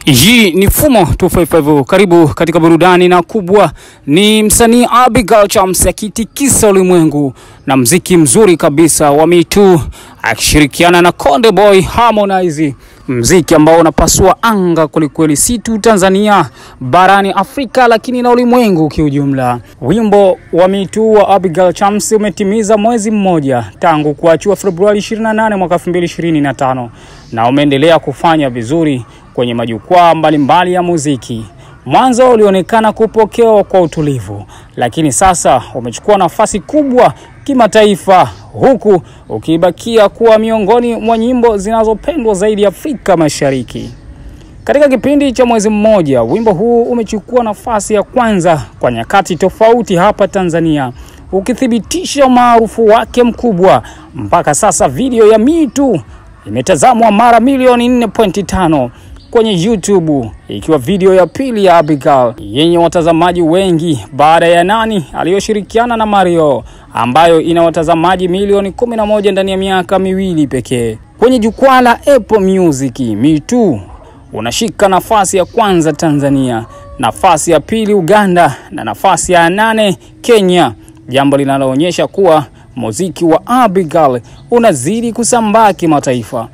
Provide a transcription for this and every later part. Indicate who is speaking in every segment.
Speaker 1: Hii ni Fumo 255. Karibu katika burudani, na kubwa ni msanii Abigail Chams akitikisa ulimwengu na mziki mzuri kabisa wa Me Too akishirikiana na Konde Boy Harmonize, mziki ambao unapasua anga kulikweli, si tu Tanzania, barani Afrika, lakini na ulimwengu kiujumla. Wimbo wa Me Too wa Abigail Chams umetimiza mwezi mmoja tangu kuachiwa Februari 28 mwaka 2025 na umeendelea kufanya vizuri kwenye majukwaa mbalimbali ya muziki. Mwanzo ulionekana kupokewa kwa utulivu, lakini sasa umechukua nafasi kubwa kimataifa, huku ukibakia kuwa miongoni mwa nyimbo zinazopendwa zaidi Afrika Mashariki. Katika kipindi cha mwezi mmoja, wimbo huu umechukua nafasi ya kwanza kwa nyakati tofauti hapa Tanzania, ukithibitisha maarufu wake mkubwa. Mpaka sasa video ya Me Too imetazamwa mara milioni 4.5 kwenye YouTube, ikiwa video ya pili ya Abigail yenye watazamaji wengi baada ya Nani aliyoshirikiana na Mario, ambayo ina watazamaji milioni 11 ndani ya miaka miwili pekee. Kwenye jukwaa la Apple Music, Me Too unashika nafasi ya kwanza Tanzania, nafasi ya pili Uganda, na nafasi ya 8 Kenya, jambo linaloonyesha kuwa muziki wa Abigail unazidi kusambaa kimataifa.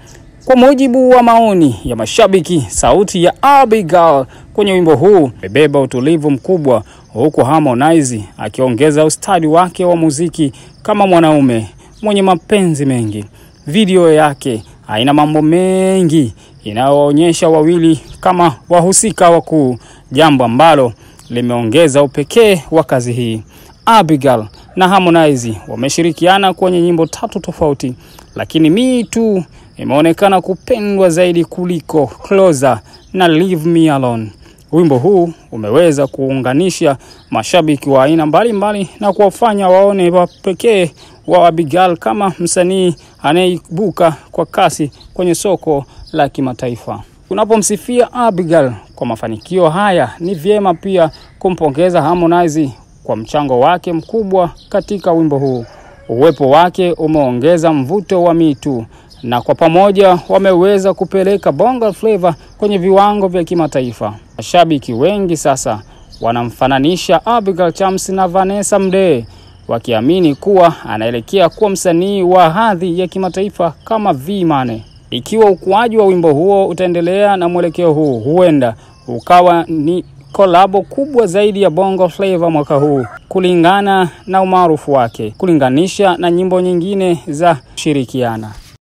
Speaker 1: Kwa mujibu wa maoni ya mashabiki, sauti ya Abigail kwenye wimbo huu imebeba utulivu mkubwa, huku Harmonize akiongeza ustadi wake wa muziki kama mwanaume mwenye mapenzi mengi. Video yake haina mambo mengi, inaonyesha wawili kama wahusika wakuu, jambo ambalo limeongeza upekee wa kazi hii. Abigail na Harmonize wameshirikiana kwenye nyimbo 3 tofauti, lakini Me Too imeonekana kupendwa zaidi kuliko Closer na Leave Me Alone. Wimbo huu umeweza kuunganisha mashabiki wa aina mbalimbali na kuwafanya waone pekee wa Abigail kama msanii anayeibuka kwa kasi kwenye soko la kimataifa. Unapomsifia Abigail kwa mafanikio haya, ni vyema pia kumpongeza Harmonize kwa mchango wake mkubwa katika wimbo huu. Uwepo wake umeongeza mvuto wa Me Too, na kwa pamoja wameweza kupeleka Bongo Flava kwenye viwango vya kimataifa. Mashabiki wengi sasa wanamfananisha Abigail Chams na Vanessa Mdee, wakiamini kuwa anaelekea kuwa msanii wa hadhi ya kimataifa kama V-Money. Ikiwa ukuaji wa wimbo huo utaendelea na mwelekeo huu, huenda ukawa ni kolabo kubwa zaidi ya Bongo Flava mwaka huu, kulingana na umaarufu wake, kulinganisha na nyimbo nyingine za shirikiana.